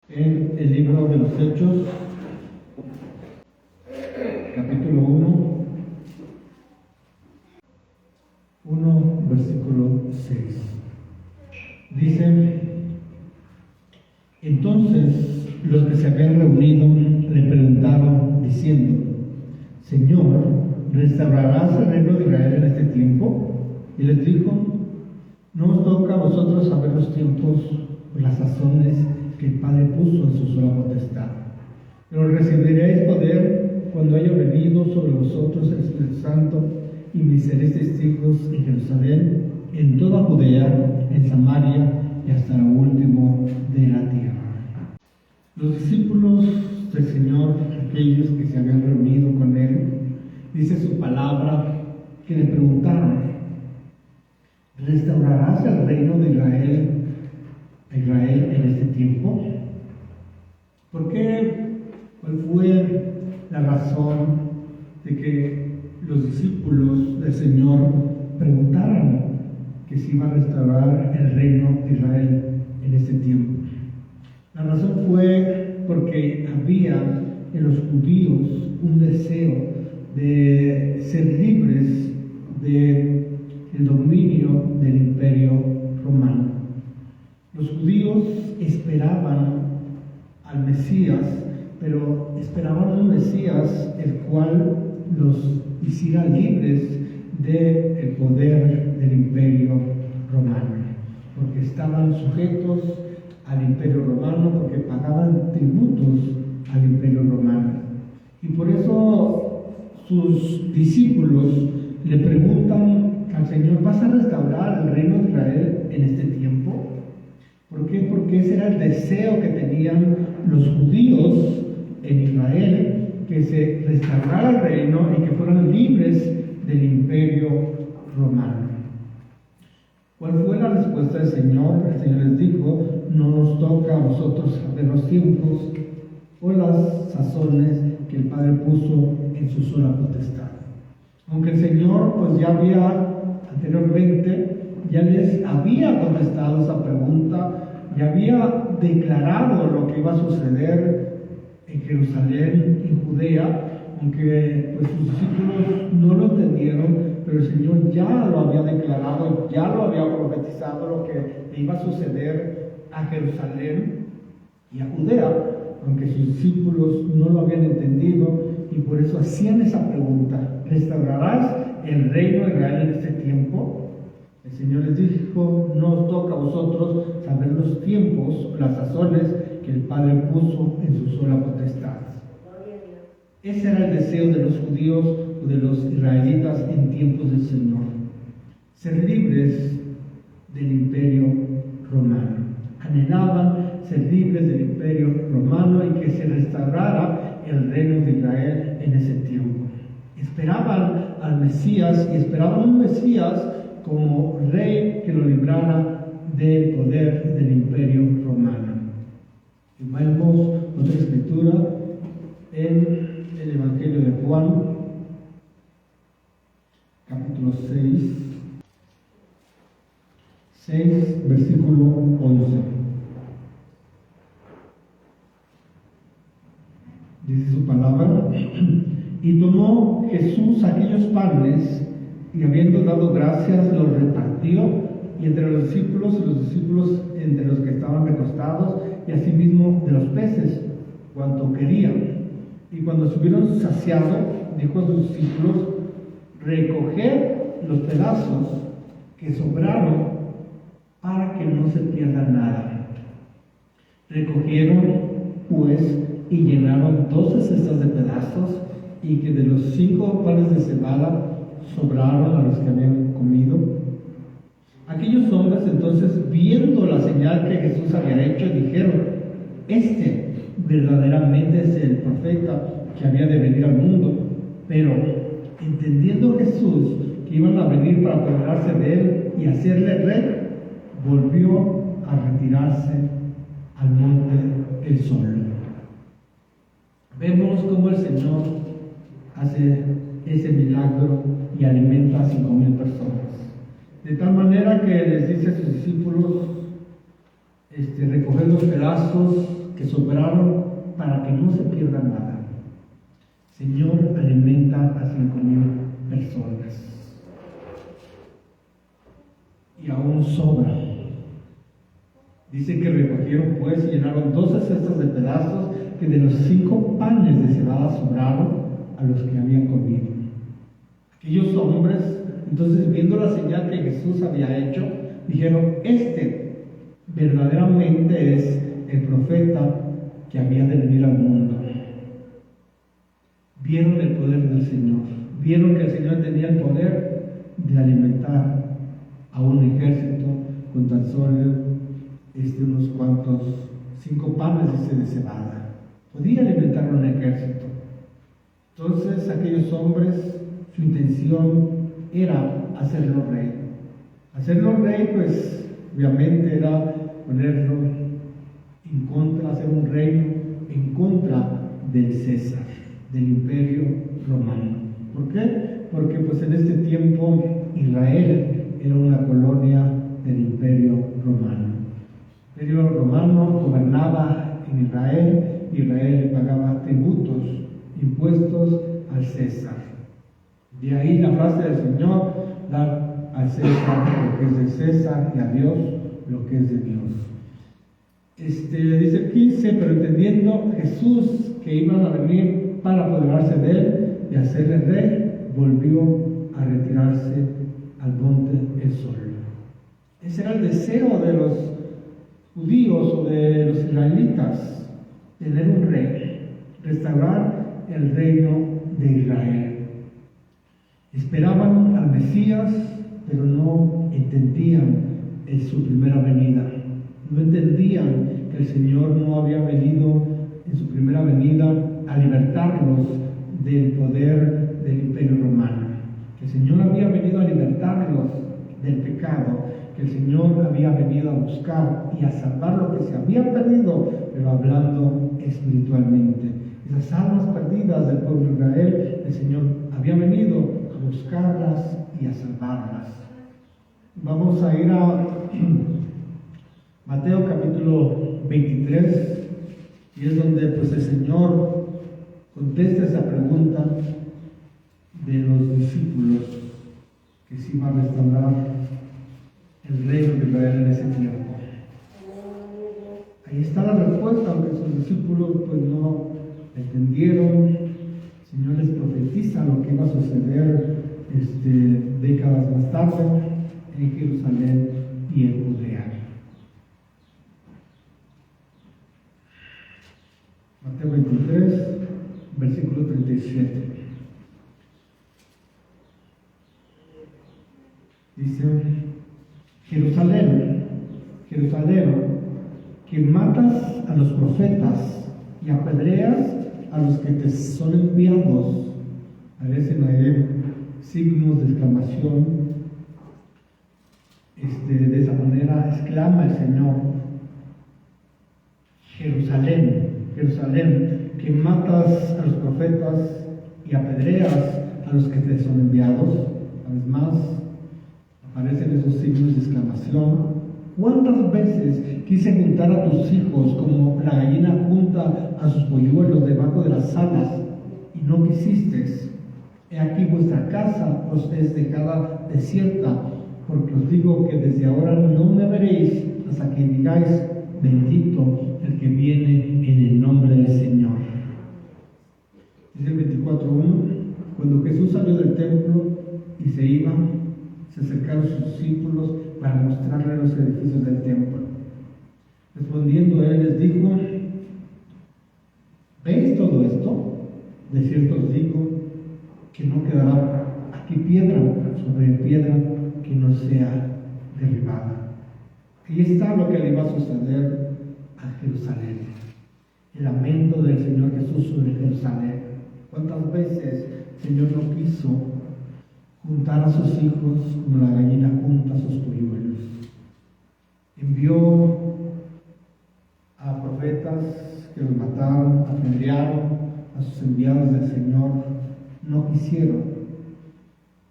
En el libro de los Hechos, capítulo 1, versículo 6. Dice: entonces los que se habían reunido le preguntaron diciendo: Señor, ¿restaurarás el reino de Israel en este tiempo? Y les dijo: no os toca a vosotros saber los tiempos o las sazones que el Padre puso en su sola potestad, pero recibiréis poder cuando haya venido sobre vosotros el Espíritu Santo, y me seréis testigos en Jerusalén, en toda Judea, en Samaria y hasta lo último de la tierra. Los discípulos del Señor, aquellos que se habían reunido con Él, dice su palabra que le preguntaron: ¿restaurarás el reino de Israel en este tiempo? ¿Por qué? ¿Cuál fue la razón de que los discípulos del Señor preguntaran que se iba a restaurar el reino de Israel en este tiempo? La razón fue porque había en los judíos un deseo de ser libres del dominio del Imperio Romano. Los judíos esperaban al Mesías, pero esperaban un Mesías el cual los hiciera libres del poder del Imperio Romano, porque estaban sujetos al Imperio Romano, porque pagaban tributos al Imperio Romano. Y por eso sus discípulos le preguntan al Señor: ¿vas a restaurar el reino de Israel en este tiempo? ¿Por qué? Porque ese era el deseo que tenían los judíos en Israel, que se restaurara el reino y que fueran libres del Imperio Romano. ¿Cuál fue la respuesta del Señor? El Señor les dijo: no nos toca a vosotros saber los tiempos o las sazones que el Padre puso en su sola potestad. Aunque el Señor pues ya había anteriormente, ya les había contestado esa pregunta, ya había declarado lo que iba a suceder en Jerusalén, en Judea, aunque pues sus discípulos no lo entendieron, pero el Señor ya lo había declarado, ya lo había profetizado lo que iba a suceder a Jerusalén y a Judea, aunque sus discípulos no lo habían entendido, y por eso hacían esa pregunta: ¿restaurarás el reino de Israel en este tiempo? El Señor les dijo: no os toca a vosotros saber los tiempos o las sazones que el Padre puso en su sola potestad. Ese era el deseo de los judíos o de los israelitas en tiempos del Señor: ser libres del Imperio Romano. Anhelaban ser libres del Imperio Romano y que se restaurara el reino de Israel en ese tiempo. Esperaban al Mesías y esperaban un Mesías como rey que lo librara del poder del Imperio Romano. Y vemos otra escritura en el Evangelio de Juan, capítulo 6, versículo 11. Dice su palabra: y tomó Jesús aquellos panes, y habiendo dado gracias, los repartió, y entre los discípulos entre los que estaban recostados, y asimismo de los peces, cuanto querían. Y cuando estuvieron saciados, dijo a sus discípulos: recoged los pedazos que sobraron, para que no se pierda nada. Recogieron, pues, y llenaron 12 cestas de pedazos, y que de los 5 panes de cebada sobraron a los que habían comido. Aquellos hombres entonces, viendo la señal que Jesús había hecho, dijeron: este verdaderamente es el profeta que había de venir al mundo. Pero entendiendo Jesús que iban a venir para apoderarse de él y hacerle rey, volvió a retirarse al monte El Sol. Vemos cómo el Señor hace ese milagro y alimenta a 5,000 personas. De tal manera que les dice a sus discípulos: recoger los pedazos que sobraron para que no se pierda nada. Señor, alimenta a 5,000 personas. Y aún sobra. Dice que recogieron pues y llenaron 12 cestas de pedazos que de los 5 panes de cebada sobraron a los que habían comido. Aquellos hombres, entonces viendo la señal que Jesús había hecho, dijeron: este verdaderamente es el profeta que había de venir al mundo. Vieron el poder del Señor, vieron que el Señor tenía el poder de alimentar a un ejército con tan solo unos cuantos 5 panes de cebada. Podía alimentar a un ejército. Entonces aquellos hombres, su intención era hacerlo rey. Hacerlo rey, pues obviamente era ponerlo en contra, hacer un reino en contra del César, del Imperio Romano. ¿Por qué? Porque pues en este tiempo Israel era una colonia del Imperio Romano. El Imperio Romano gobernaba en Israel. Israel le pagaba tributos, impuestos al César. De ahí la frase del Señor: dar al César lo que es de César y a Dios lo que es de Dios. Dice 15: pero entendiendo Jesús que iban a venir para apoderarse de él y hacerle rey, volvió a retirarse al monte el sol. Ese era el deseo de los judíos o de los israelitas: tener un rey, restaurar el reino de Israel. Esperaban al Mesías, pero no entendían en su primera venida. No entendían que el Señor no había venido en su primera venida a libertarlos del poder del Imperio Romano. Que el Señor había venido a libertarlos del pecado, que el Señor había venido a buscar y a salvar lo que se había perdido, pero hablando espiritualmente. Esas almas perdidas del pueblo de Israel, el Señor había venido a buscarlas y a salvarlas. Vamos a ir a Mateo capítulo 23, y es donde pues el Señor contesta esa pregunta de los discípulos, que se iba a restaurar el reino de Israel en ese tiempo. Ahí está la respuesta, aunque sus discípulos pues no entendieron. El Señor les profetiza lo que iba a suceder décadas más tarde en Jerusalén y en Judea. Mateo 23, versículo 37. Dice: Jerusalén, Jerusalén, que matas a los profetas y apedreas a los que te son enviados. Aparecen ahí signos de exclamación. De esa manera exclama el Señor: Jerusalén, Jerusalén, que matas a los profetas y apedreas a los que te son enviados. Una vez más aparecen esos signos de exclamación. ¿Cuántas veces quise juntar a tus hijos como la gallina junta a sus polluelos debajo de las alas, y no quisisteis? He aquí vuestra casa os es dejada desierta, porque os digo que desde ahora no me veréis hasta que digáis: bendito el que viene en el nombre del Señor. Dice el 24:1: cuando Jesús salió del templo y se iba, se acercaron sus discípulos para mostrarle los edificios del templo. Respondiendo él les dijo: ¿veis todo esto? De cierto os digo que no quedará aquí piedra sobre piedra que no sea derribada. Ahí está lo que le iba a suceder a Jerusalén. El lamento del Señor Jesús sobre Jerusalén. ¿Cuántas veces el Señor no quiso juntar a sus hijos como la gallina junta a sus polluelos? Envió a profetas que los mataron, apedrearon a sus enviados del Señor. No quisieron.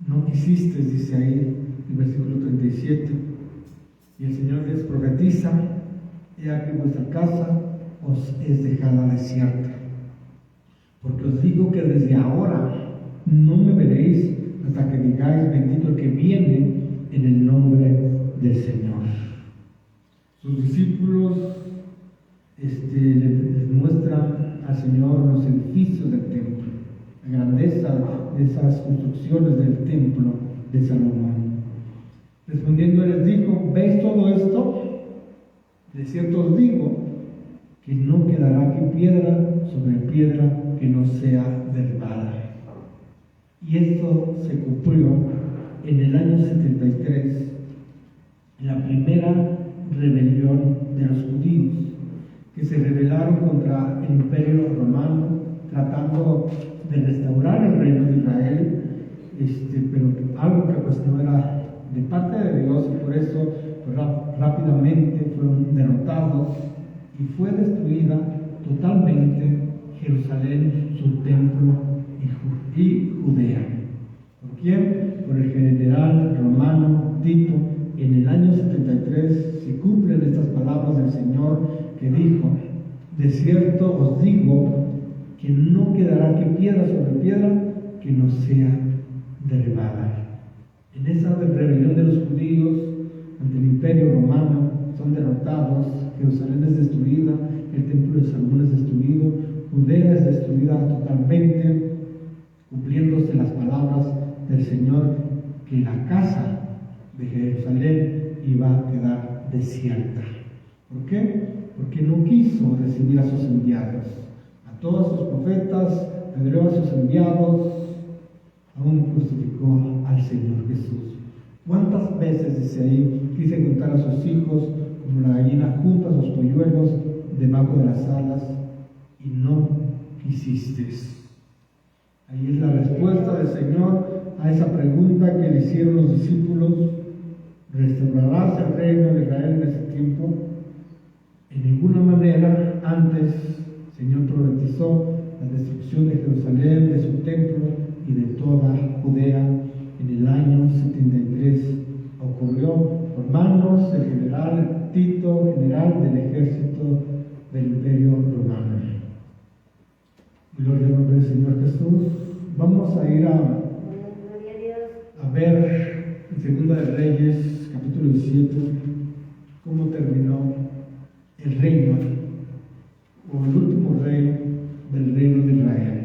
No quisiste, dice ahí el versículo 37. Y el Señor les profetiza: he aquí vuestra casa os es dejada desierta. Porque os digo que desde ahora no me veréis hasta que digáis: bendito el que viene en el nombre del Señor. Sus discípulos les muestran al Señor los edificios del templo, la grandeza de esas construcciones del templo de Salomón. Respondiendo les dijo: ¿veis todo esto? De cierto os digo que no quedará aquí piedra sobre piedra que no sea derribada. Y esto se cumplió en el año 73, en la primera rebelión de los judíos, que se rebelaron contra el Imperio Romano, tratando de restaurar el reino de Israel, pero algo que pues no era de parte de Dios, y por eso pues, rápidamente fueron derrotados y fue destruida totalmente Jerusalén, su templo y Judea. ¿Por quién? Por el general romano Tito. En el año 73 se cumplen estas palabras del Señor que dijo: de cierto os digo que no quedará aquí piedra sobre piedra que no sea derribada. En esa rebelión de los judíos ante el Imperio Romano son derrotados, Jerusalén es destruida, el templo de Salomón es destruido, Judea es destruida totalmente, cumpliéndose las palabras del Señor que la casa de Jerusalén iba a quedar desierta. ¿Por qué? Porque no quiso recibir a sus enviados. A todos sus profetas, apedreó a sus enviados, aún crucificó al Señor Jesús. ¿Cuántas veces, dice ahí, quise juntar a sus hijos como la gallina junta a sus polluelos debajo de las alas, y no quisiste? Ahí es la respuesta del Señor a esa pregunta que le hicieron los discípulos: ¿restaurarás el reino de Israel en ese tiempo? En ninguna manera. Antes el Señor profetizó la destrucción de Jerusalén, de su templo y de toda Judea en el año 73. Ocurrió por manos del general Tito, general del ejército del Imperio Romano. Gloria al nombre del Señor Jesús. Vamos a ir a ver en Segunda de Reyes, capítulo 17, cómo terminó el reino, o el último rey del reino de Israel.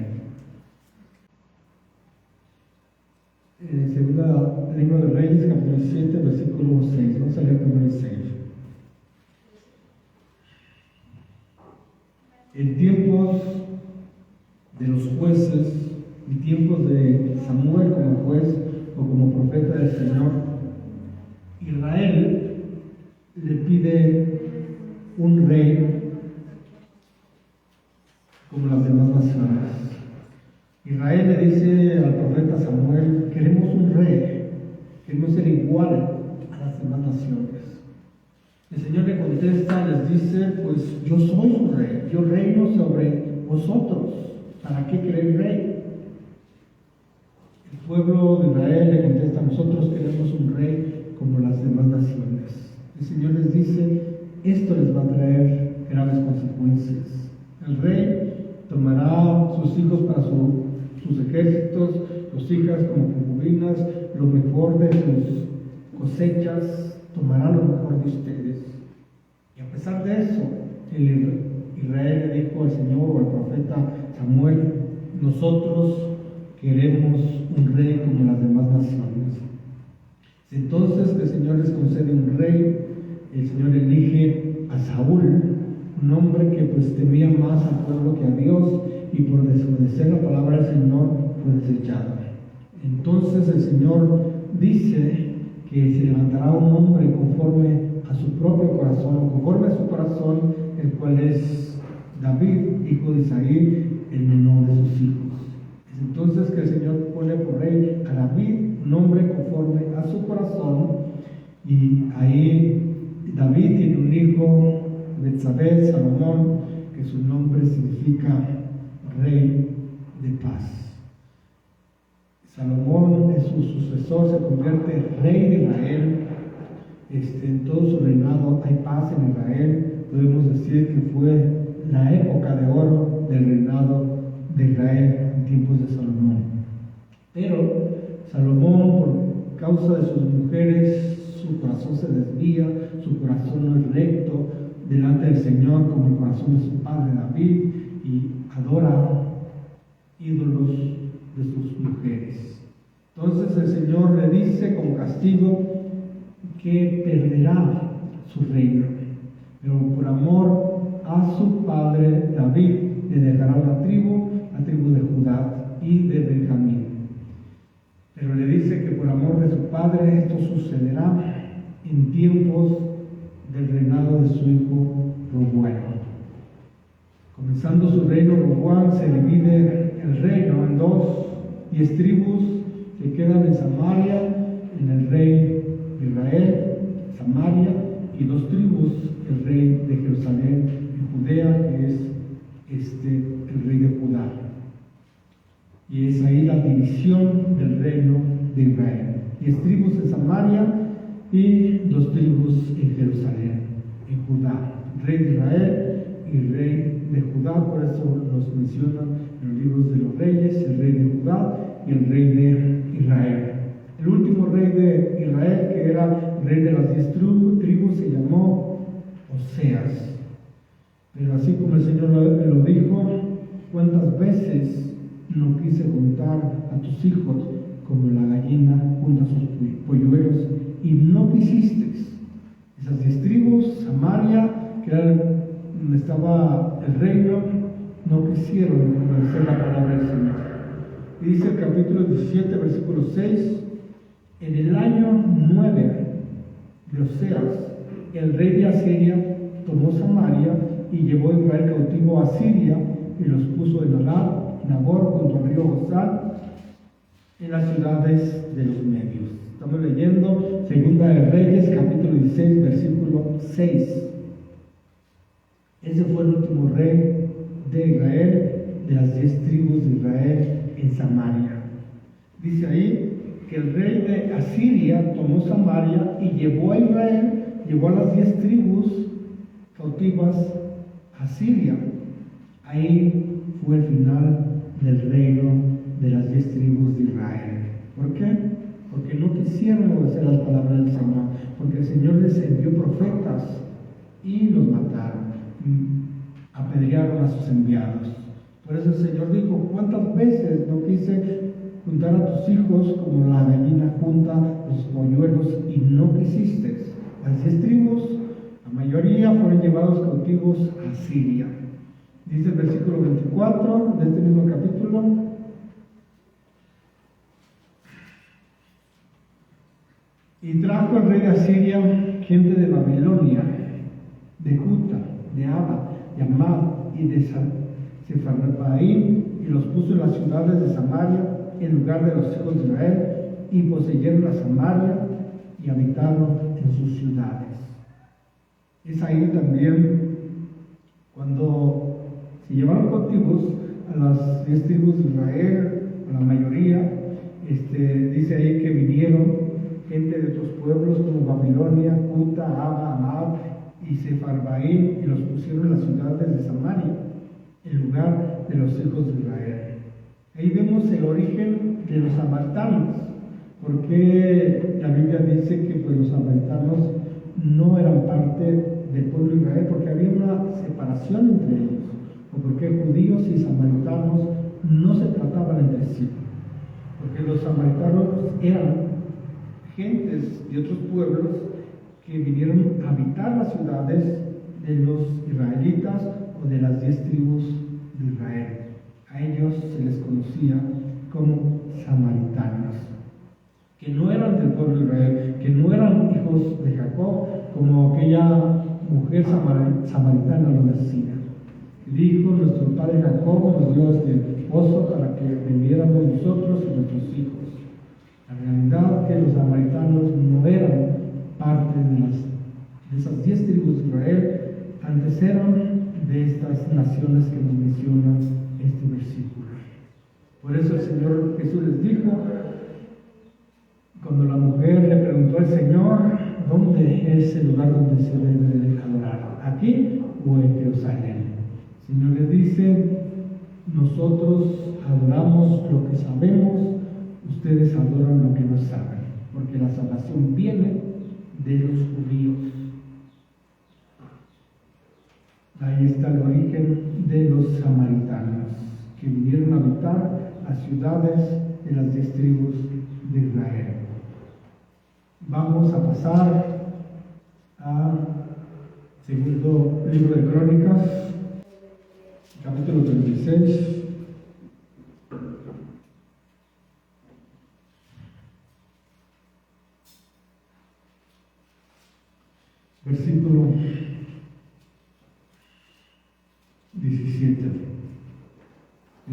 Segunda Libro de Reyes, capítulo 17, versículo 6. Vamos a leer primero el 6. En tiempos de los jueces, en tiempos de Samuel como juez o como profeta del Señor, Israel le pide un rey como las demás naciones. Israel le dice al profeta Samuel: queremos un rey, queremos ser igual a las demás naciones. El Señor le contesta, les dice: pues yo soy un rey, yo reino sobre vosotros, ¿para qué queréis rey? El pueblo de Israel le contesta: nosotros queremos un rey como las demás naciones. El Señor les dice: esto les va a traer graves consecuencias. El rey tomará sus hijos para sus ejércitos, sus hijas como concubinas, lo mejor de sus cosechas, tomará lo mejor de ustedes. Y a pesar de eso, Israel le dijo al Señor o al profeta Samuel: nosotros queremos un rey como las demás naciones. Entonces el Señor les concede un rey. El Señor elige a Saúl, un hombre que pues temía más al pueblo que a Dios, y por desobedecer la palabra del Señor fue desechado. Entonces el Señor dice que se levantará un hombre conforme a su propio corazón, conforme a su corazón, el cual es David, hijo de Isaí, el menor de sus hijos. Es entonces que el Señor pone por rey a David, un hombre conforme a su corazón, y ahí David tiene un hijo, Betsabé, Salomón, que su nombre significa rey de paz. Salomón es su sucesor, se convierte en rey de Israel. En todo su reinado hay paz en Israel. Podemos decir que fue la época de oro del reinado de Israel en tiempos de Salomón. Pero Salomón, por causa de sus mujeres, su corazón se desvía, su corazón no es recto delante del Señor como el corazón de su padre David, y adora ídolos de sus mujeres. Entonces el Señor le dice como castigo que perderá su reino, pero por amor a su padre David le dejará la tribu de Judá y de Benjamín. Pero le dice que por amor de su padre esto sucederá en tiempos del reinado de su hijo Roboam. Comenzando su reino, Roboam se divide el reino en 10 tribus que quedan en Samaria, en el rey de Israel, Samaria, y 2 tribus, el rey de Jerusalén, en Judea, que es el rey de Judá. Y es ahí la división del reino de Israel. 10 tribus en Samaria y 2 tribus en Jerusalén, en Judá. Rey de Israel y rey de Judá, por eso los menciona en los libros de los reyes, el rey de Judá y el rey de Israel. El último rey de Israel, que era rey de las 10 tribus, se llamó Oseas. Pero así como el Señor lo dijo, ¿cuántas veces no quise juntar a tus hijos como la gallina junta sus polluelos? Y no quisiste. Esas 10 tribus, Samaria, que era donde estaba el reino, no quisieron obedecer la palabra del Señor. Y dice el capítulo 17, versículo 6, en el año 9 de Oseas, el rey de Asiria tomó Samaria y llevó a Israel cautivo a Siria y los puso en Alab, en Nabor, junto al río Gozán, en las ciudades de los medios. Estamos leyendo Segunda de Reyes, capítulo 16, versículo 6. Ese fue el último rey de Israel, de las 10 tribus de Israel en Samaria. Dice ahí que el rey de Asiria tomó Samaria y llevó a Israel, llevó a las 10 tribus cautivas a Siria. Ahí fue el final del reino de las 10 tribus de Israel. ¿Por qué? Porque no quisieron obedecer las palabras del Señor, porque el Señor les envió profetas y los mataron, apedrearon a sus enviados. Por eso el Señor dijo, ¿cuántas veces no quise juntar a tus hijos como la gallina junta los polluelos y no quisiste? Las 10 tribus, la mayoría fueron llevados cautivos a Siria. Dice el versículo 24 de este mismo capítulo: y trajo el rey de Asiria gente de Babilonia, de Juta, de Aba, de Amad y de Sefarvaim, y los puso en las ciudades de Samaria, en lugar de los hijos de Israel, y poseyeron a Samaria y habitaron en sus ciudades. Es ahí también cuando se llevaron cautivos a las 10 tribus de Israel, a la mayoría, dice ahí que vinieron gente de otros pueblos como Babilonia, Juta, Aba, Amad y Sefarvaim, y los pusieron en las ciudades de Samaria, en lugar de los hijos de Israel. Ahí vemos el origen de los samaritanos, porque la Biblia dice que pues, los samaritanos no eran parte del pueblo de Israel, porque había una separación entre ellos, o porque judíos y samaritanos no se trataban entre sí, porque los samaritanos eran gentes de otros pueblos que vinieron a habitar las ciudades de los israelitas o de las 10 tribus de Israel. A ellos se les conocía como samaritanos, que no eran del pueblo de Israel, que no eran hijos de Jacob, como aquella mujer samaritana lo decía. Dijo, nuestro padre Jacob nos dio este pozo para que bebiéramos nosotros y nuestros hijos. La realidad es que los samaritanos no eran parte de esas 10 tribus de Israel, antes eran de estas naciones que nos menciona este versículo. Por eso el Señor Jesús les dijo, cuando la mujer le preguntó al Señor, ¿dónde es el lugar donde se debe adorar? ¿Aquí o en Jerusalén? El Señor les dice: nosotros adoramos lo que sabemos, ustedes adoran lo que no saben, porque la salvación viene de los judíos. Ahí está el origen de los samaritanos, que vinieron a habitar las ciudades de las 10 tribus de Israel. Vamos a pasar al segundo libro de Crónicas, capítulo 36. Versículo 17.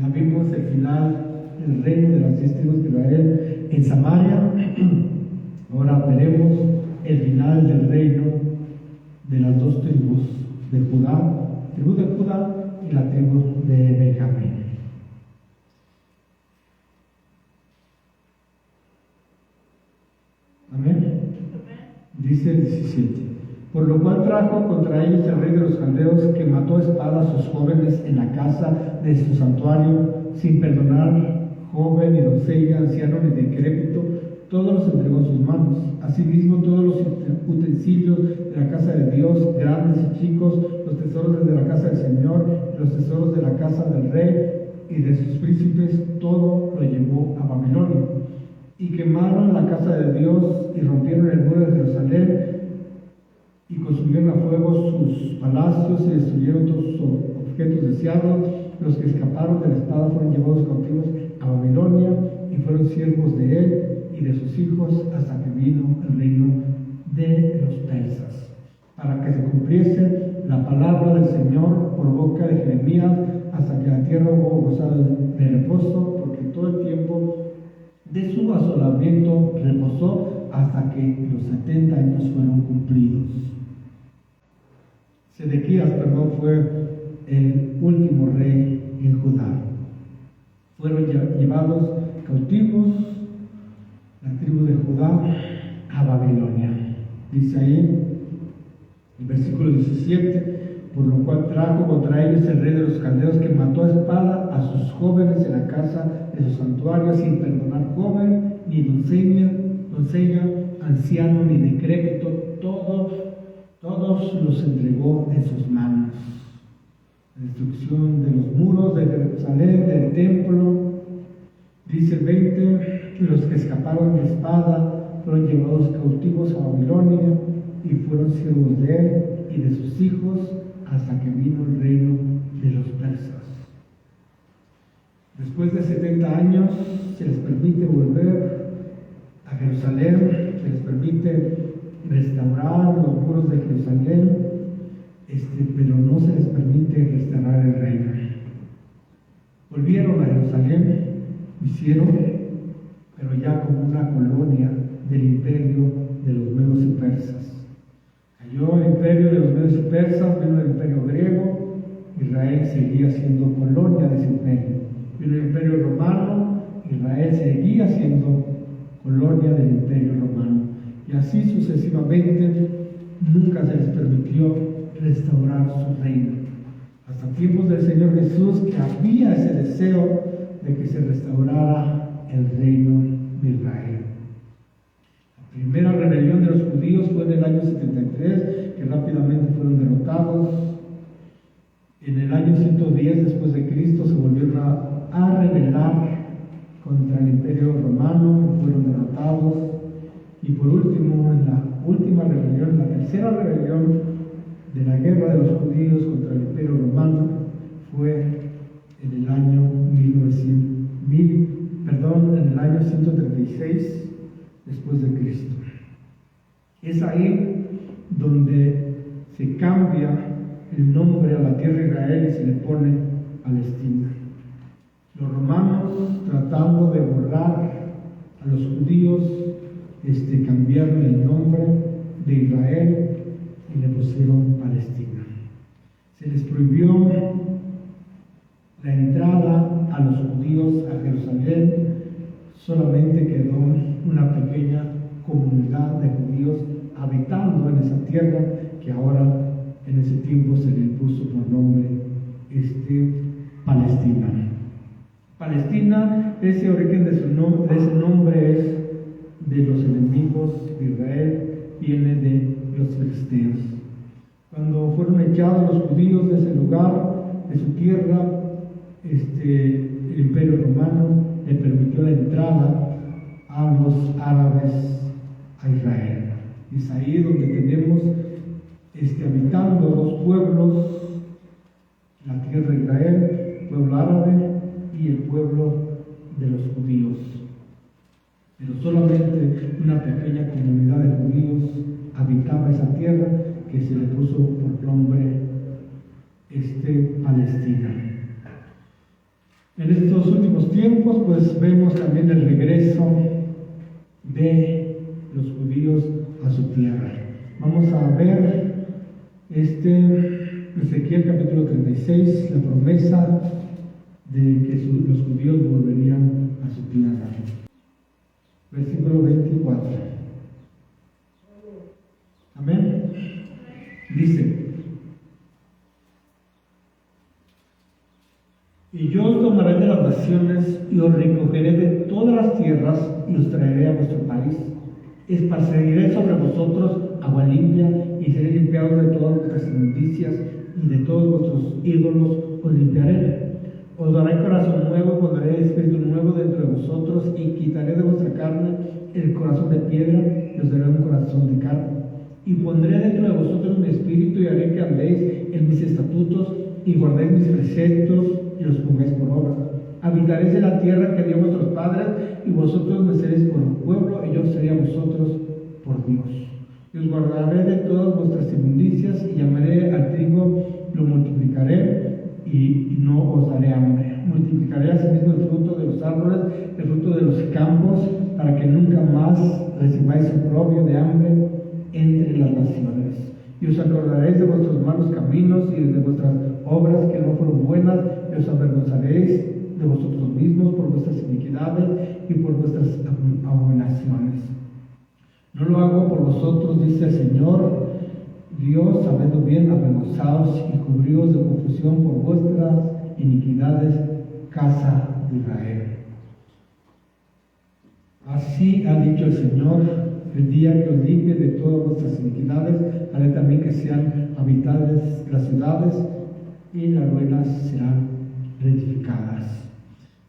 Ya vimos el final del reino de las 10 tribus de Israel en Samaria. Ahora veremos el final del reino de las 2 tribus de Judá, tribu de Judá y la tribu de Benjamín. Amén. Dice el 17. Por lo cual trajo contra ellos el rey de los caldeos, que mató a espada a sus jóvenes en la casa de su santuario, sin perdonar joven ni doncella, anciano ni decrépito, todos los entregó en sus manos. Asimismo, todos los utensilios de la casa de Dios, grandes y chicos, los tesoros de la casa del Señor, los tesoros de la casa del rey y de sus príncipes, todo lo llevó a Babilonia. Y quemaron la casa de Dios y rompieron el muro de Jerusalén, y consumieron a fuego sus palacios y destruyeron todos sus objetos deseados. Los que escaparon de la espada fueron llevados cautivos a Babilonia y fueron siervos de él y de sus hijos hasta que vino el reino de los persas, para que se cumpliese la palabra del Señor por boca de Jeremías, hasta que la tierra hubo gozado de reposo, porque todo el tiempo de su asolamiento reposó hasta que los 70 años fueron cumplidos. Sedequías, fue el último rey en Judá. Fueron llevados cautivos la tribu de Judá a Babilonia. Dice ahí, el versículo 17, por lo cual trajo contra ellos el rey de los caldeos, que mató a espada a sus jóvenes en la casa de su santuario, sin perdonar joven, ni doncella, anciano, ni decrépito, todos los entregó en sus manos. La destrucción de los muros de Jerusalén, del templo. Dice el 20, los que escaparon de espada fueron llevados cautivos a Babilonia y fueron siervos de él y de sus hijos hasta que vino el reino de los persas. Después de 70 años se les permite volver a Jerusalén, se les permite restaurar los muros de Jerusalén, pero no se les permite restaurar el reino. Volvieron a Jerusalén, hicieron, pero ya como una colonia del imperio de los medos y persas. Cayó el imperio de los medos y persas, vino el imperio griego, Israel seguía siendo colonia de ese imperio. Vino el imperio romano, Israel seguía siendo colonia del imperio romano. Y así sucesivamente, nunca se les permitió restaurar su reino. Hasta tiempos del Señor Jesús, que había ese deseo de que se restaurara el reino de Israel. La primera rebelión de los judíos fue en el año 73, que rápidamente fueron derrotados. En el año 110 después de Cristo se volvieron a rebelar contra el imperio romano, fueron derrotados. Y por último, en la última rebelión, la tercera rebelión de la guerra de los judíos contra el imperio romano, fue en el año en el año 136 después de Cristo. Es ahí donde se cambia el nombre a la tierra de Israel y se le pone Palestina. Los romanos, tratando de borrar a los judíos, cambiaron el nombre de Israel y le pusieron Palestina. Se les prohibió la entrada a los judíos a Jerusalén, solamente quedó una pequeña comunidad de judíos habitando en esa tierra, que ahora en ese tiempo se le puso por nombre Palestina. Palestina, ese origen de ese nombre es de los enemigos de Israel, viene de los filisteos. Cuando fueron echados los judíos de ese lugar, de su tierra, el Imperio Romano le permitió la entrada a los árabes a Israel. Es ahí donde tenemos habitando dos pueblos, la tierra de Israel, el pueblo árabe y el pueblo de los judíos. Pero solamente una pequeña comunidad de judíos habitaba esa tierra que se le puso por nombre Palestina. En estos últimos tiempos, pues vemos también el regreso de los judíos a su tierra. Vamos a ver Ezequiel capítulo 36, la promesa de que los judíos volverían a su tierra. Versículo 24. Amén. Dice: y yo os tomaré de las naciones y os recogeré de todas las tierras y os traeré a vuestro país. Esparciré sobre vosotros agua limpia y seré limpiados de todas vuestras inmundicias y de todos vuestros ídolos os limpiaré. Os daré corazón nuevo, pondré espíritu nuevo dentro de vosotros y quitaré de vuestra carne el corazón de piedra y os daré un corazón de carne. Y pondré dentro de vosotros mi espíritu y haré que andéis en mis estatutos y guardéis mis preceptos y los pongáis por obra. Habitaréis en la tierra que dio a vuestros padres y vosotros me seréis por un pueblo y yo seré a vosotros por Dios. Y os guardaré de todas vuestras inmundicias y llamaré al trigo, lo multiplicaré y no os daré hambre. Multiplicaré asimismo el fruto de los árboles, el fruto de los campos, para que nunca más recibáis oprobio de hambre entre las naciones. Y os acordaréis de vuestros malos caminos y de vuestras obras que no fueron buenas, y os avergonzaréis de vosotros mismos por vuestras iniquidades y por vuestras abominaciones. No lo hago por vosotros, dice el Señor Dios, sabedlo bien, avergonzaos y cubríos de confusión por vuestras iniquidades, casa de Israel. Así ha dicho el Señor: el día que os limpie de todas vuestras iniquidades, haré también que sean habitadas las ciudades y las ruinas serán reedificadas.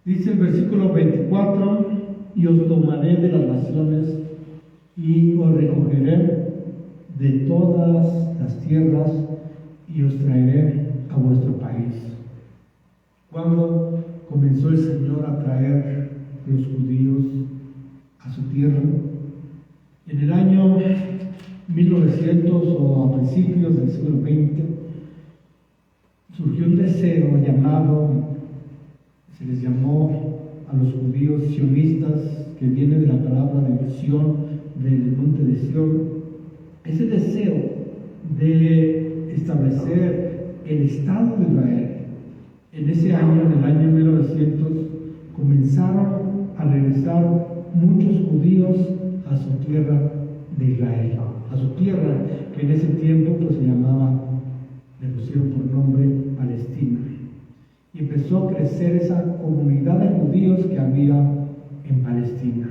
Dice el versículo 24: y os tomaré de las naciones y os recogeré de todas las tierras y os traeré a vuestro país. Cuando comenzó el Señor a traer los judíos a su tierra, en el año 1900 o a principios del siglo XX, surgió un deseo llamado, se les llamó a los judíos sionistas, que viene de la palabra de Sión, del monte de Sión. Ese deseo de establecer el Estado de Israel. En ese año, en el año 1900, comenzaron a regresar muchos judíos a su tierra de Israel, a su tierra que en ese tiempo pues se llamaba, le pusieron por nombre Palestina. Y empezó a crecer esa comunidad de judíos que había en Palestina.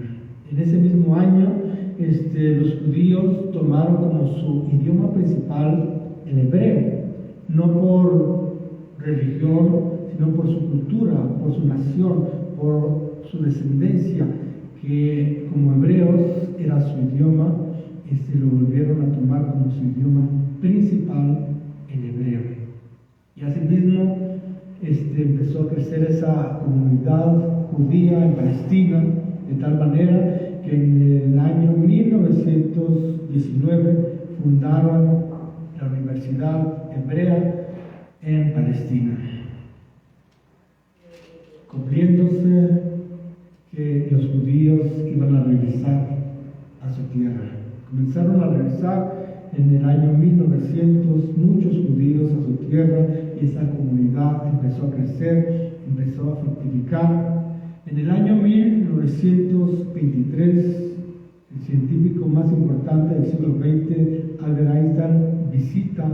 En ese mismo año, los judíos tomaron como su idioma principal el hebreo, no por religión, sino por su cultura, por su nación, por su descendencia, que como hebreos era su idioma, lo volvieron a tomar como su idioma principal, el hebreo. Y asimismo empezó a crecer esa comunidad judía en Palestina, de tal manera que en el año 1919 fundaron la Universidad Hebrea en Palestina, cumpliéndose que los judíos iban a regresar a su tierra. Comenzaron a regresar en el año 1900 muchos judíos a su tierra y esa comunidad empezó a crecer, empezó a fructificar. En el año 1923, el científico más importante del siglo XX, Albert Einstein, visita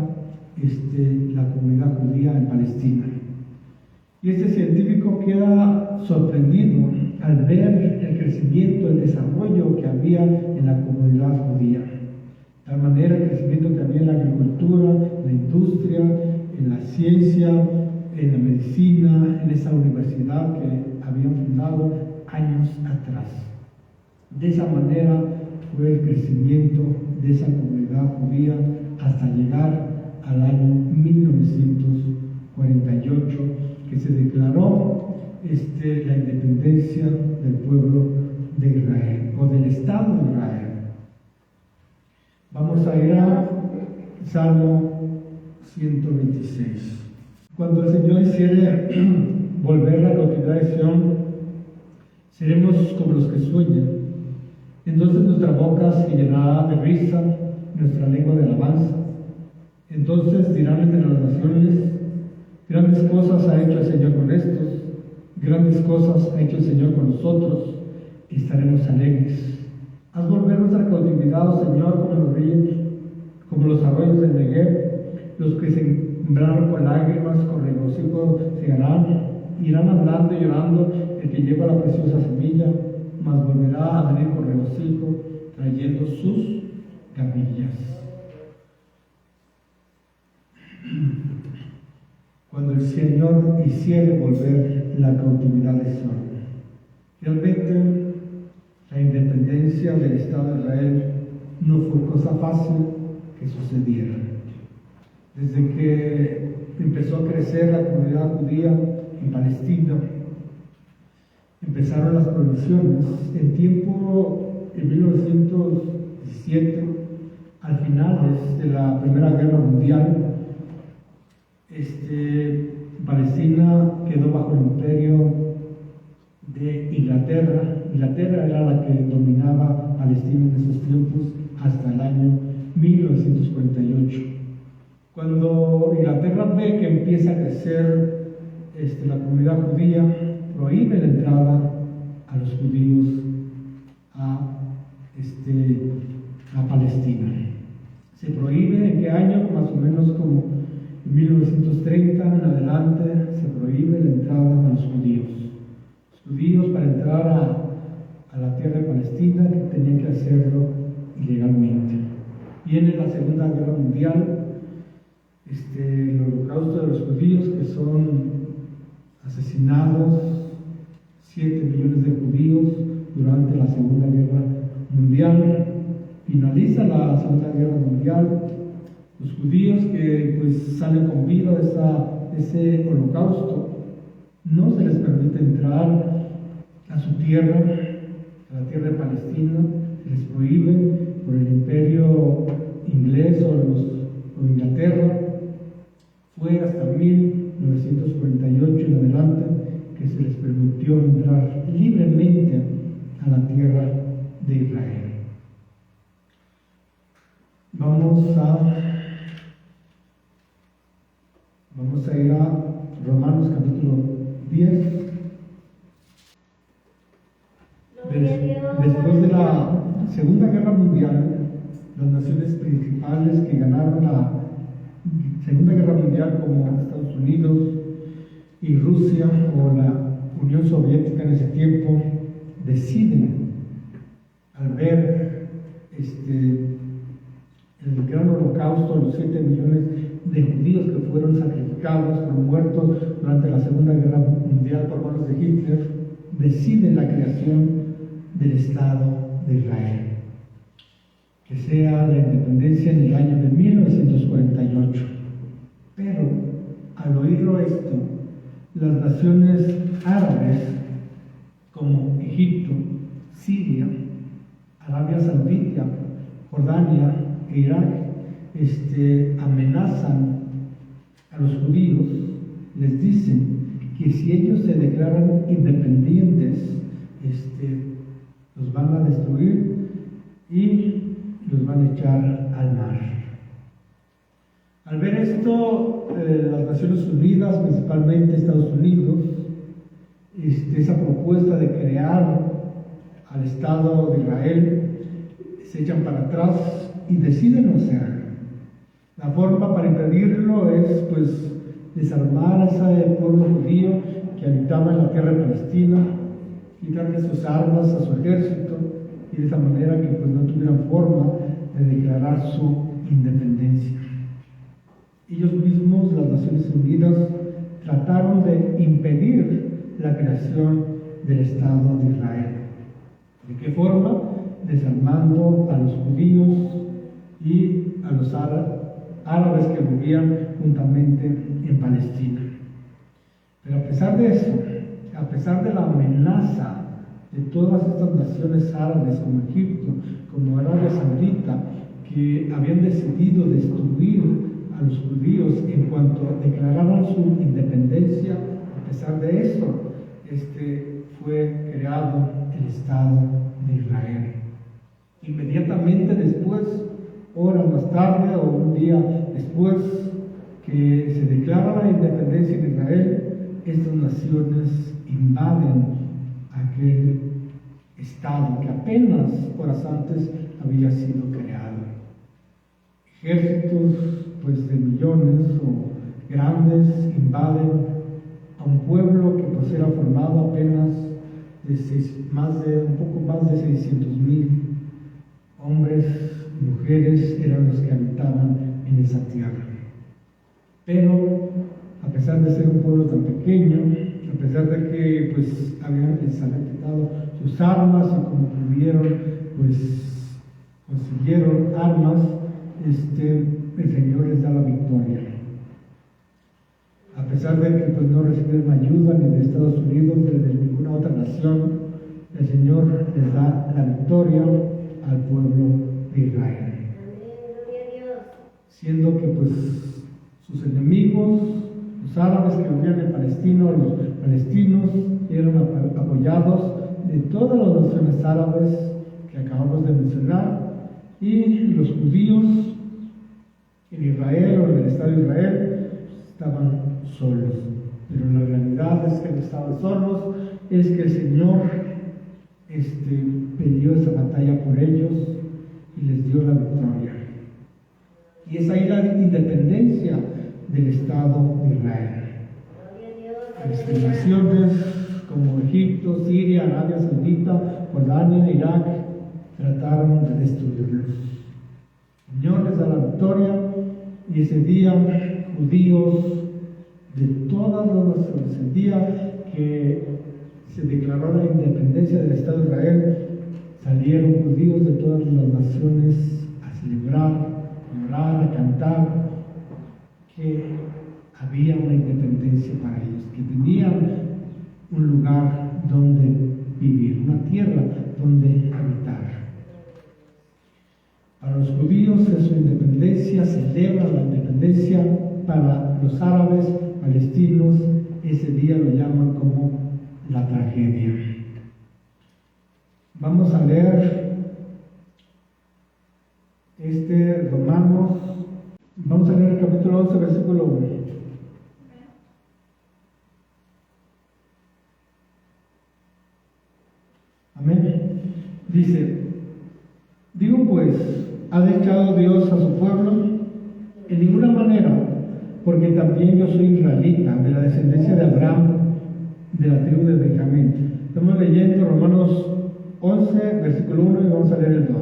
la comunidad judía en Palestina. Y este científico queda sorprendido al ver el crecimiento, el desarrollo que había en la comunidad judía. De tal manera el crecimiento que había en la agricultura, en la industria, en la ciencia, en la medicina, en esa universidad que habían fundado años atrás. De esa manera fue el crecimiento de esa comunidad judía hasta llegar al año 1948, que se declaró la independencia del pueblo de Israel, o del Estado de Israel. Vamos a ir a Salmo 126. Cuando el Señor hiciere volver la cautividad de Sión, seremos como los que sueñan. Entonces nuestra boca se llenará de risa, nuestra lengua de alabanza. Entonces dirán entre las naciones: grandes cosas ha hecho el Señor con estos, grandes cosas ha hecho el Señor con nosotros, y estaremos alegres. Haz volver nuestra cautividad, oh Señor, como los ríos, como los arroyos del Negev. Los que sembraron con lágrimas, con regocijo irán andando y llorando el que lleva la preciosa semilla, mas volverá a venir con regocijo, trayendo sus camillas. Cuando el Señor hiciere volver la cautividad de Sión. Realmente, la independencia del Estado de Israel no fue cosa fácil que sucediera. Desde que empezó a crecer la comunidad judía en Palestina, empezaron las prohibiciones. En 1917, al finales de la Primera Guerra Mundial, Palestina quedó bajo el imperio de Inglaterra. Inglaterra era la que dominaba Palestina en esos tiempos hasta el año 1948. Cuando Inglaterra ve que empieza a crecer la comunidad judía, prohíbe la entrada a los judíos a Palestina. Se prohíbe, ¿en qué año? Más o menos como en 1930 en adelante se prohíbe la entrada a los judíos. Los judíos, para entrar a la tierra de Palestina, tenían que hacerlo ilegalmente. Viene la Segunda Guerra Mundial, el holocausto de los judíos, que son asesinados 7 millones de judíos durante la Segunda Guerra Mundial. Finaliza la Segunda Guerra Mundial. Los judíos que salen con vida de ese holocausto, no se les permite entrar a su tierra, a la tierra de Palestina, se les prohíbe por el imperio inglés o Inglaterra. Fue hasta 1948 en adelante que se les permitió entrar libremente a la tierra de Israel. Vamos a ir a Romanos capítulo 10. Después de la Segunda Guerra Mundial, las naciones principales que ganaron la Segunda Guerra Mundial, como Estados Unidos y Rusia, o la Unión Soviética en ese tiempo, deciden, al ver el gran holocausto, los 7 millones de judíos que fueron sacrificados, fueron muertos durante la Segunda Guerra Mundial por manos de Hitler, deciden la creación del Estado de Israel, que sea la independencia en el año de 1948. Pero al oírlo esto, las naciones árabes como Egipto, Siria, Arabia Saudita, Jordania e Irak amenazan a los judíos, les dicen que si ellos se declaran independientes, los van a destruir y los van a echar al mar. Al ver esto, las Naciones Unidas, principalmente Estados Unidos, esa propuesta de crear al Estado de Israel, se echan para atrás y deciden no hacerlo. La forma para impedirlo es desarmar a ese pueblo judío que habitaba en la tierra de Palestina, quitarle sus armas a su ejército y de esa manera que pues, no tuvieran forma de declarar su independencia. Ellos mismos, las Naciones Unidas, trataron de impedir la creación del Estado de Israel. ¿De qué forma? Desarmando a los judíos y a los árabes que vivían juntamente en Palestina. Pero a pesar de eso, a pesar de la amenaza de todas estas naciones árabes como Egipto, como Arabia Saudita, que habían decidido destruir a los judíos en cuanto declararon su independencia, a pesar de eso, fue creado el Estado de Israel. Inmediatamente después, horas más tarde o un día después que se declara la independencia de Israel, estas naciones invaden aquel Estado que apenas horas antes había sido creado. Ejércitos pues, de millones o grandes invaden a un pueblo que pues, era formado apenas de un poco más de 600,000 hombres y mujeres eran los que habitaban en esa tierra. Pero a pesar de ser un pueblo tan pequeño, a pesar de que pues, les habían quitado sus armas y como pudieron, pues consiguieron armas, el Señor les da la victoria. A pesar de que pues, no recibieron ayuda ni de Estados Unidos ni de ninguna otra nación, el Señor les da la victoria al pueblo de Israel. Siendo que pues sus enemigos, los árabes que vivían en Palestina, los palestinos, eran apoyados de todas las naciones árabes que acabamos de mencionar, y los judíos en Israel o en el Estado de Israel estaban solos. Pero la realidad es que no estaban solos, es que el Señor peleó esa batalla por ellos y les dio la victoria. Y es ahí la independencia del Estado de Israel. Naciones como Egipto, Siria, Arabia Saudita, Jordania, Irak trataron de destruirlos. El Señor les da la victoria y ese día judíos de todas las naciones, el día que se declaró la independencia del Estado de Israel, salieron judíos de todas las naciones a celebrar, a orar, a cantar, que había una independencia para ellos, que tenían un lugar donde vivir, una tierra donde habitar. Para los judíos es su independencia, celebran la independencia. Para los árabes palestinos ese día lo llaman como la tragedia. Vamos a leer Romanos, vamos a leer el capítulo 11, versículo 1. Amén. Dice, digo pues, ¿ha dejado Dios a su pueblo? En ninguna manera, porque también yo soy israelita, de la descendencia de Abraham, de la tribu de Benjamín. Estamos leyendo Romanos 11, versículo 1 y vamos a leer el 2.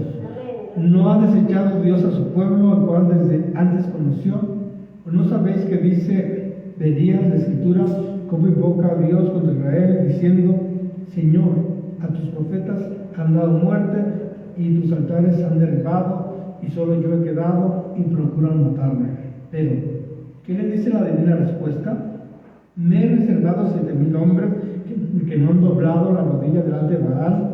¿No ha desechado Dios a su pueblo, al cual desde antes conoció? ¿O no sabéis que dice de Elías la Escritura, cómo invoca a Dios contra Israel, diciendo, Señor, a tus profetas han dado muerte y tus altares han derribado, y solo yo he quedado y procuran matarme? Pero, ¿qué le dice la divina respuesta? Me he reservado 7,000 hombres que no han doblado la rodilla delante de Baal.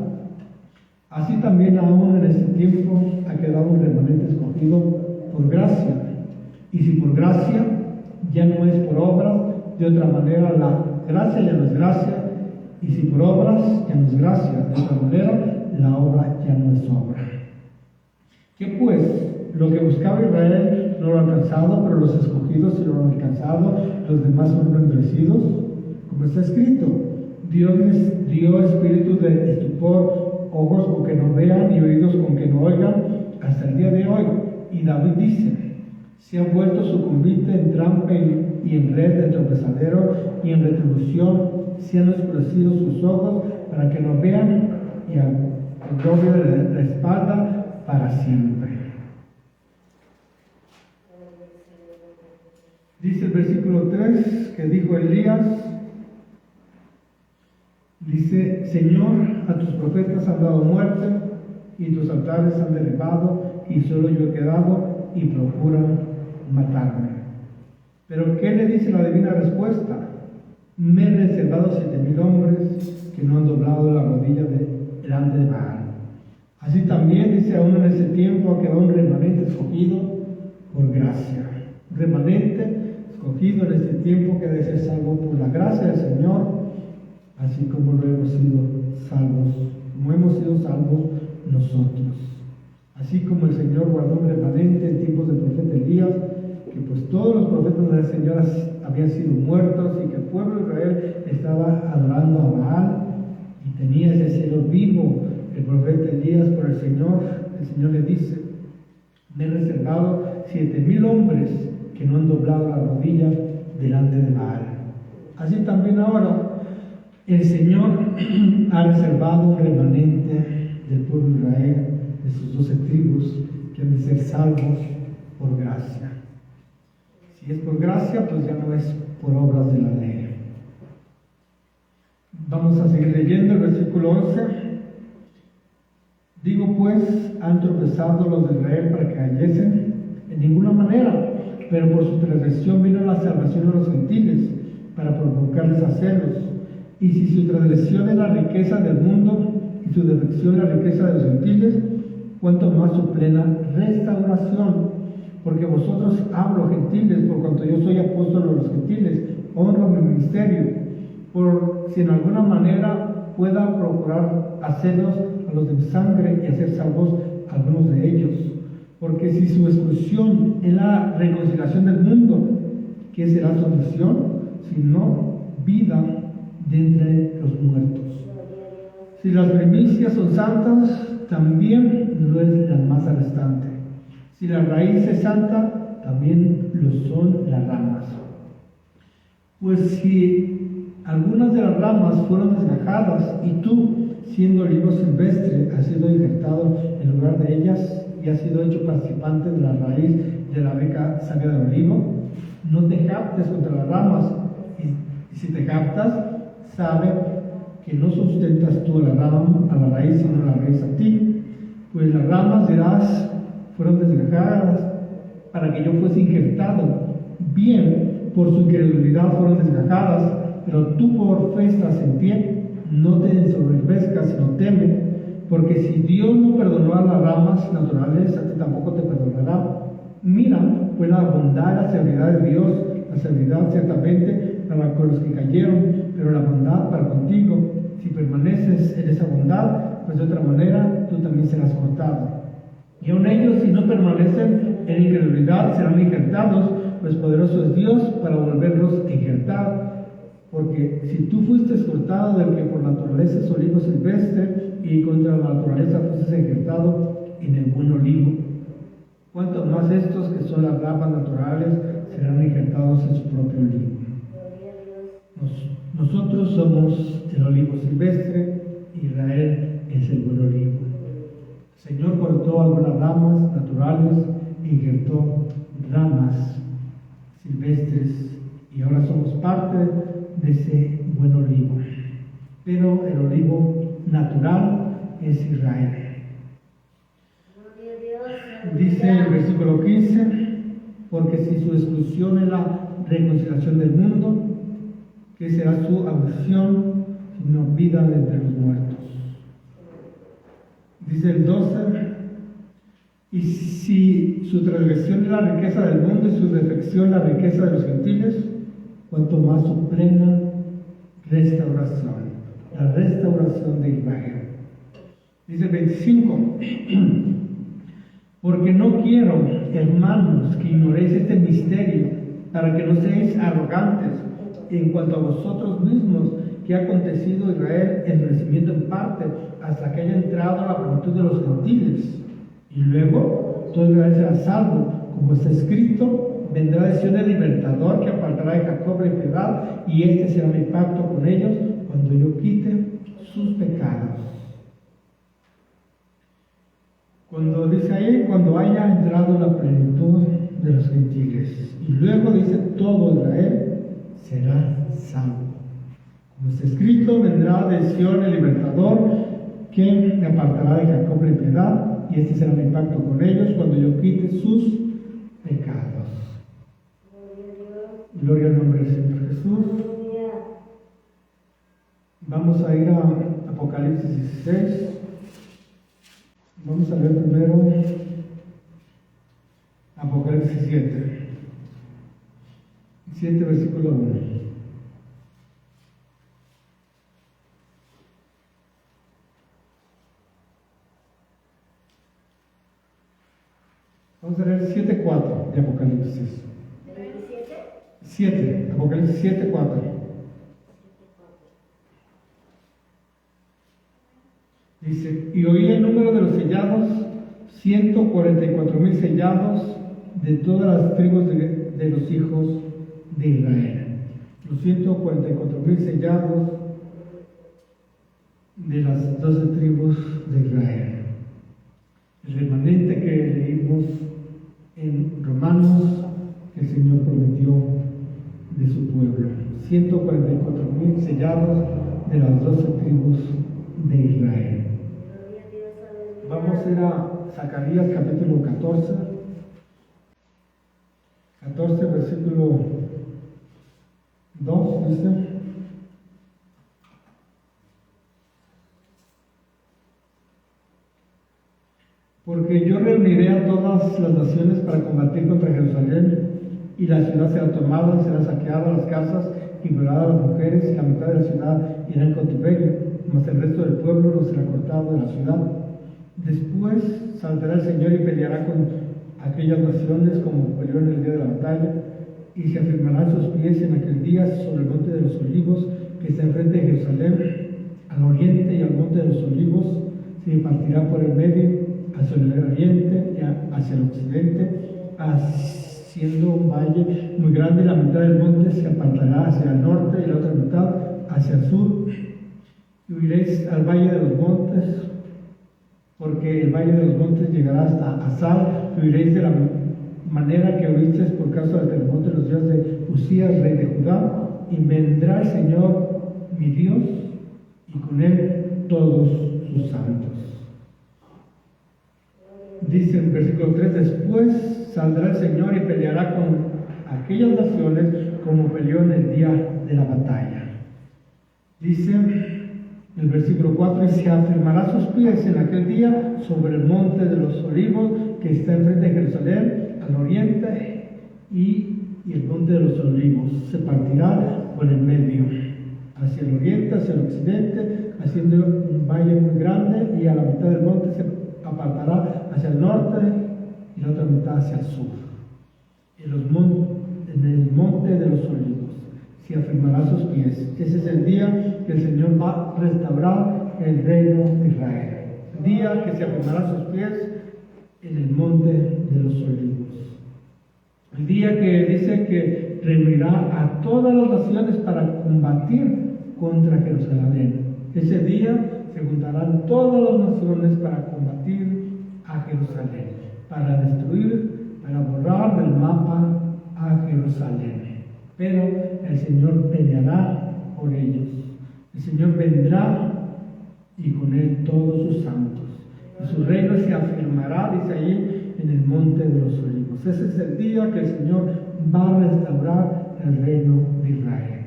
Así también aún en este tiempo ha quedado un remanente escogido por gracia. Y si por gracia, ya no es por obra, de otra manera la gracia ya no es gracia. Y si por obras, ya no es gracia, de otra manera la obra ya no es obra. ¿Qué pues? Lo que buscaba Israel no lo ha alcanzado, pero los escogidos sí lo han alcanzado, los demás son endurecidos. Como está escrito, Dios les dio espíritu de estupor, ojos con que no vean y oídos con que no oigan, hasta el día de hoy. Y David dice, se ha vuelto su convite en trampa y y en red de tropezadero y en retribución sean oscurecidos sus ojos para que no vean y al doble de la espalda para siempre. Dice el versículo 3 que dijo Elías, dice: Señor, a tus profetas han dado muerte y tus altares han derribado y solo yo he quedado y procuran matarme. Pero ¿qué le dice la divina respuesta? Me he reservado 7,000 hombres que no han doblado la rodilla delante de Baal. Así también dice, aún en ese tiempo ha quedado un remanente escogido por gracia. Un remanente escogido en este tiempo que debe ser salvo por la gracia del Señor, así como lo hemos sido salvos, como hemos sido salvos nosotros. Así como el Señor guardó un remanente en tiempos del profeta Elías, que pues todos los profetas del Señor habían sido muertos y que el pueblo de Israel estaba adorando a Baal y tenía ese celo vivo el profeta Elías por el Señor le dice: me he reservado 7,000 hombres que no han doblado la rodilla delante de Baal. Así también ahora el Señor ha reservado un remanente del pueblo de Israel, de sus 12 tribus, que han de ser salvos por gracia. Si es por gracia, pues ya no es por obras de la ley. Vamos a seguir leyendo el versículo 11. Digo pues, ¿han tropezado los de Israel para que cayesen? En ninguna manera, pero por su transgresión vino la salvación de los gentiles, para provocarles a celos. Y si su transgresión es la riqueza del mundo, y su defección la riqueza de los gentiles, cuanto más su plena restauración. Porque vosotros hablo, gentiles, por cuanto yo soy apóstol de los gentiles, honro mi ministerio, por si en alguna manera pueda procurar hacerlos a los de mi sangre y hacer salvos a algunos de ellos. Porque si su exclusión es la reconciliación del mundo, ¿qué será su misión? Sino vida de entre los muertos. Si las primicias son santas, también lo es la masa restante. Si la raíz es santa, también lo son las ramas. Pues si algunas de las ramas fueron desgajadas y tú, siendo olivo silvestre, has sido injertado en lugar de ellas y has sido hecho participante de la raíz de la beca savia del olivo, no te jactes contra las ramas, y si te jactas, sabe que no sustentas tú a la raíz, sino la raíz a ti. Pues las ramas, dirás, fueron desgajadas para que yo fuese injertado. Bien, por su incredulidad fueron desgajadas, pero tú por fe estás en pie. No te ensoberbezcas, sino teme, porque si Dios no perdonó a las ramas naturales, a ti tampoco te perdonará. Mira, pues la bondad y la severidad de Dios, la severidad ciertamente para con los que cayeron, pero la bondad para contigo. Si permaneces en esa bondad, pues de otra manera tú también serás cortado. Y aun ellos, si no permanecen en incredulidad, serán injertados, pues poderoso es Dios para volverlos a injertar. Porque si tú fuiste cortado del que por naturaleza es olivo silvestre, y contra la naturaleza fuiste injertado en el buen olivo, cuanto más estos que son las ramas naturales serán injertados en su propio olivo. Nosotros somos el olivo silvestre, Israel es el buen olivo. El Señor cortó algunas ramas naturales e injertó ramas silvestres, y ahora somos parte de ese buen olivo. Pero el olivo natural es Israel. Dice el versículo 15, porque si su exclusión es la reconciliación del mundo, ¿qué será su adopción sino vida de entre los muertos? Dice el 12, y si su transgresión es la riqueza del mundo y su defección la riqueza de los gentiles, cuanto más su plena restauración, la restauración de Israel. Dice el 25, porque no quiero, hermanos, que ignoréis este misterio, para que no seáis arrogantes en cuanto a vosotros mismos, que ha acontecido Israel endurecimiento en parte, hasta que haya entrado a la plenitud de los gentiles. Y luego todo Israel será salvo, como está escrito: vendrá de Sion el libertador que apartará de Jacob la impiedad, y este será mi pacto con ellos cuando yo quite sus pecados. Cuando dice ahí, cuando haya entrado la plenitud de los gentiles. Y luego dice, todo Israel será salvo. Como está escrito, vendrá de Sion el libertador que me apartará de Jacob la impiedad, y este será mi pacto con ellos cuando yo quite sus pecados. Gloria al nombre del Señor Jesús. Vamos a ir a Apocalipsis 16. Vamos a ver primero Apocalipsis 7, versículo 1. Vamos a leer 7:4 de Apocalipsis. Apocalipsis 7:4. Dice, y oí el número de los sellados, 144,000 sellados de todas las tribus de los hijos de Israel. Los 144,000 sellados de las 12 tribus de Israel. El remanente que leímos en Romanos, el Señor prometió de su pueblo. 144,000 sellados de las 12 tribus de Israel. Vamos a ir a Zacarías capítulo 14, versículo 2, dice: porque yo reuniré a todas las naciones para combatir contra Jerusalén, y la ciudad será tomada, será saqueada las casas y violada las mujeres, y la mitad de la ciudad irá en cautiverio, mas el resto del pueblo no será cortado de la ciudad. Después saldrá el Señor y peleará con aquellas naciones como peleó en el día de la batalla, y se afirmarán sus pies en aquel día sobre el monte de los olivos que está enfrente de Jerusalén, al oriente, y al monte de los olivos se partirá por el medio, hacia el oriente y hacia el occidente, haciendo un valle muy grande. La mitad del monte se apartará hacia el norte y la otra mitad hacia el sur. Y huiréis al valle de los montes, porque el valle de los montes llegará hasta Azar. Y huiréis de la manera que huisteis por causa del terremoto de los días de Usías, rey de Judá. Y vendrá el Señor mi Dios, y con él todos sus santos. Dice en versículo 3, después saldrá el Señor y peleará con aquellas naciones como peleó en el día de la batalla. Dice el versículo 4, y se afirmará sus pies en aquel día sobre el monte de los olivos que está enfrente de Jerusalén, al oriente, y el monte de los olivos se partirá por el medio, hacia el oriente, hacia el occidente, haciendo un valle muy grande, y a la mitad del monte se apartará hacia el norte y la otra mitad hacia el sur. En el monte de los olivos se afirmará sus pies. Ese es el día que el Señor va a restaurar el reino de Israel. El día que se afirmará sus pies en el monte de los olivos. El día que dice que reunirá a todas las naciones para combatir contra Jerusalén. Ese día se juntarán todas las naciones para combatir a Jerusalén, para destruir, para borrar del mapa a Jerusalén. Pero el Señor peleará por ellos. El Señor vendrá y con él todos sus santos. Y su reino se afirmará, dice allí, en el monte de los olivos. Ese es el día que el Señor va a restaurar el reino de Israel.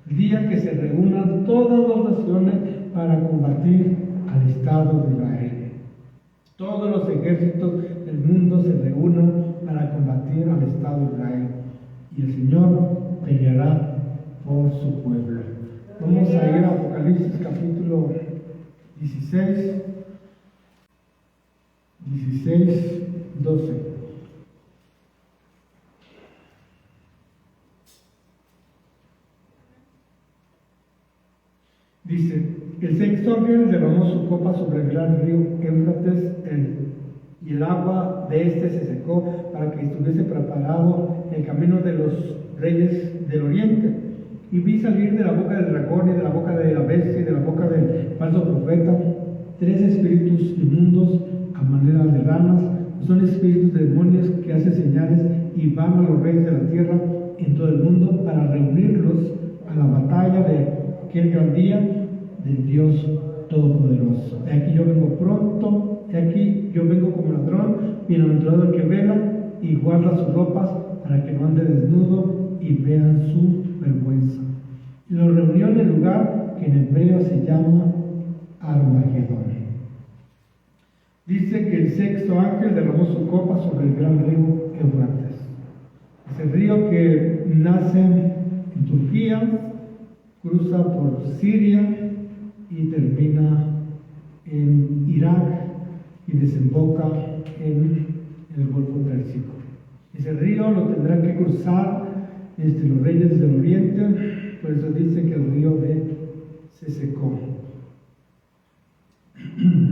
El día que se reúnan todas las naciones para combatir al Estado de Israel. Todos los ejércitos del mundo se reúnan para combatir al Estado de Israel. Y el Señor peleará por su pueblo. Vamos a ir a Apocalipsis capítulo 16, 12. Dice, el sexto ángel derramó su copa sobre el gran río Éufrates, y el agua de este se secó para que estuviese preparado el camino de los reyes del oriente. Y vi salir de la boca del dragón y de la boca de la bestia y de la boca del falso profeta 3 espíritus inmundos a manera de ranas. Son espíritus de demonios que hacen señales y van a los reyes de la tierra en todo el mundo para reunirlos a la batalla de aquel gran día del Dios Todopoderoso. He aquí yo vengo pronto, he aquí yo vengo como ladrón, bienaventurado el que vela y guarda sus ropas para que no ande desnudo y vean su vergüenza. Y los reunió en el lugar que en hebreo se llama Armagedón. Dice que el 6º ángel derramó su copa sobre el gran río Éufrates. Es el río que nace en Turquía, cruza por Siria y termina en Irak y desemboca en el Golfo Pérsico. Ese río lo tendrán que cruzar los reyes del oriente, por eso dice que el río se secó.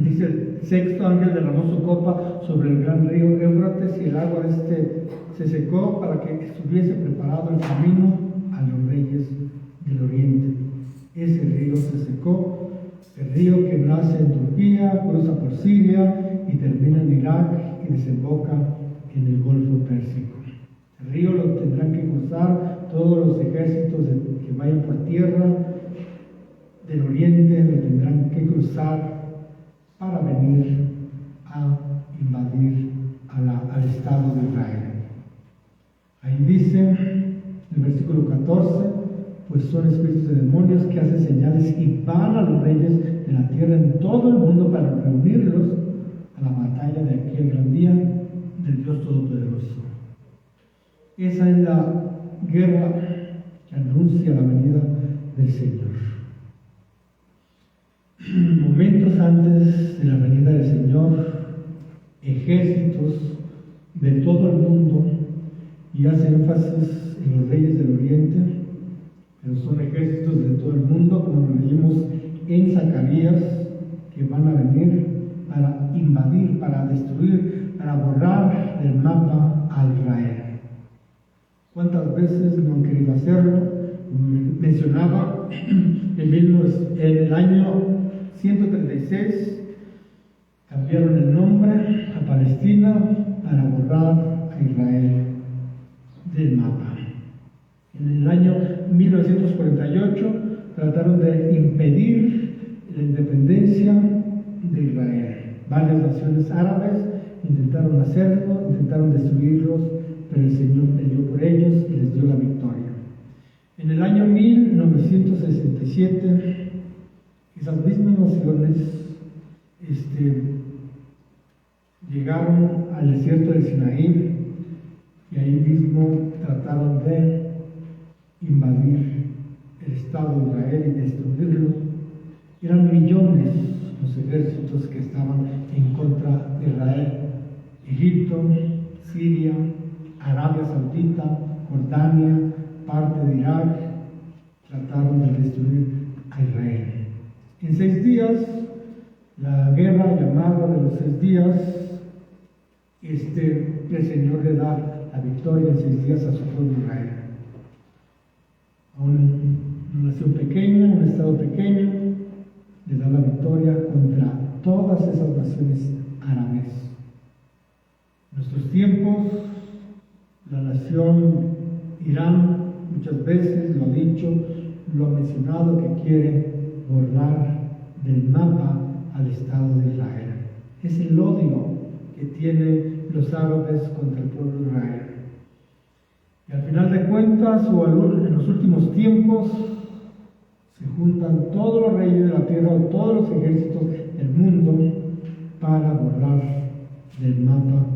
Dice el 6º ángel derramó su copa sobre el gran río Éufrates y el agua se secó para que estuviese preparado el camino a los reyes del oriente. Ese río se secó, el río que nace en Turquía, cruza por Siria y termina en Irak y desemboca en el Golfo Pérsico. El río lo tendrán que cruzar todos los ejércitos que vayan por tierra del oriente, lo tendrán que cruzar para venir a invadir al Estado de Israel. Ahí dice, en el versículo 14, pues son espíritus de demonios que hacen señales y van a los reyes de la tierra en todo el mundo para reunirlos a la batalla de aquel gran día del Dios Todopoderoso. Esa es la guerra que anuncia la venida del Señor. Momentos antes de la venida del Señor, ejércitos de todo el mundo, y hace énfasis en los reyes del oriente, pero son ejércitos de todo el mundo, como lo leímos en Zacarías, que van a venir para invadir, para destruir, para borrar del mapa a Israel. ¿Cuántas veces no han querido hacerlo? Mencionaba en el año 136 cambiaron el nombre a Palestina para borrar a Israel del mapa. En el año 1948 trataron de impedir la independencia de Israel. Varias naciones árabes intentaron hacerlo, intentaron destruirlos, pero el Señor peleó por ellos y les dio la victoria. En el año 1967, esas mismas naciones llegaron al desierto del Sinaí y ahí mismo trataron de invadir el Estado de Israel y destruirlo. Eran millones los ejércitos que estaban en contra de Israel. Egipto, Siria, Arabia Saudita, Jordania, parte de Irak, trataron de destruir a Israel. En 6 días, la guerra llamada de los 6 días, el Señor le da la victoria en 6 días a su pueblo Israel. A una nación pequeña, un estado pequeño, le da la victoria contra todas esas naciones árabes. En nuestros tiempos, la nación Irán muchas veces lo ha dicho, lo ha mencionado, que quiere borrar del mapa al Estado de Israel. Es el odio que tienen los árabes contra el pueblo de Israel. Y al final de cuentas, o en los últimos tiempos, se juntan todos los reyes de la tierra, todos los ejércitos del mundo, para borrar del mapa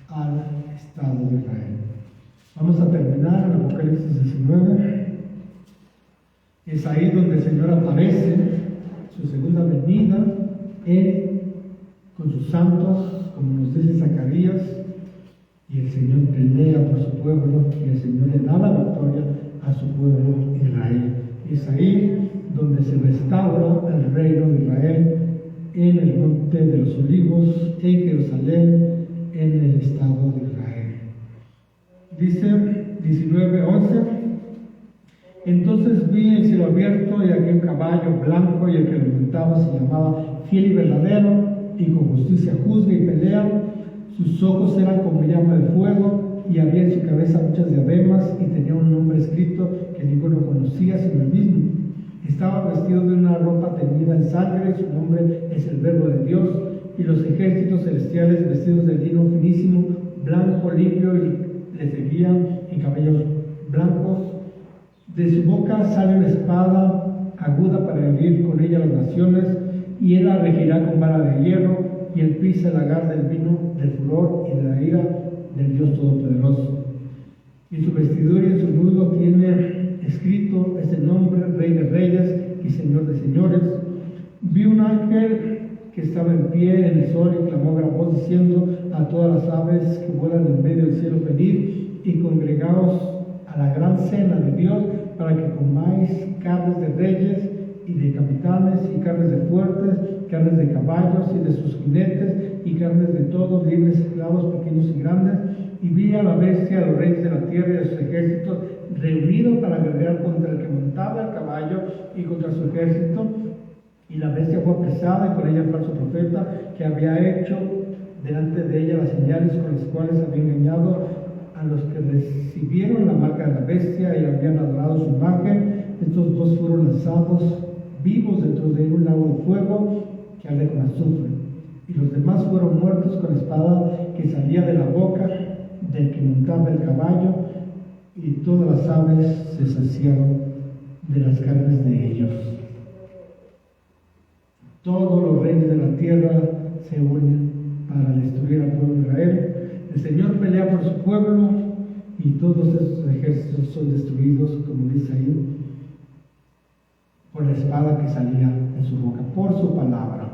al Estado de Israel. Vamos a terminar en Apocalipsis 19. Es ahí donde el Señor aparece, su segunda venida, Él con sus santos, como nos dice Zacarías, y el Señor pelea por su pueblo, y el Señor le da la victoria a su pueblo Israel. Es ahí donde se restaura el reino de Israel, en el monte de los olivos, en Jerusalén, en el estado de Israel. Dice 19:11: Entonces vi el cielo abierto y aquí un caballo blanco, y el que lo montaba se llamaba Fiel y Verdadero, y con justicia juzga y pelea. Sus ojos eran como llama de fuego, y había en su cabeza muchas diademas, y tenía un nombre escrito que ninguno conocía sino él mismo. Estaba vestido de una ropa teñida en sangre, y su nombre es el Verbo de Dios, y los ejércitos celestiales vestidos de lino finísimo, blanco, limpio, y le seguían en caballos blancos. De su boca sale una espada aguda para herir con ella las naciones, y él la regirá con vara de hierro, y él pisa el lagar del vino del furor y de la ira del Dios Todopoderoso. Y su vestidura y en su nudo tiene escrito este nombre: Rey de Reyes y Señor de Señores. Vi un ángel que estaba en pie en el sol y clamó a gran voz diciendo a todas las aves que vuelan en medio del cielo: venid y congregaos a la gran cena de Dios, para que comáis carnes de reyes y de capitanes, y carnes de fuertes, carnes de caballos y de sus jinetes, y carnes de todos, libres, esclavos, pequeños y grandes. Y vi a la bestia, a los reyes de la tierra y a sus ejércitos reunidos para guerrear contra el que montaba el caballo y contra su ejército. Y la bestia fue apresada, y con ella el falso profeta, que había hecho delante de ella las señales con las cuales había engañado a los que recibieron la marca de la bestia y habían adorado su imagen. Estos dos fueron lanzados vivos dentro de un lago de fuego que arde con azufre, y los demás fueron muertos con la espada que salía de la boca del que montaba el caballo, y todas las aves se saciaron de las carnes de ellos. Todos los reyes de la tierra se unen para destruir al pueblo de Israel. El Señor pelea por su pueblo, y todos esos ejércitos son destruidos, como dice ahí, por la espada que salía de su boca, por su palabra.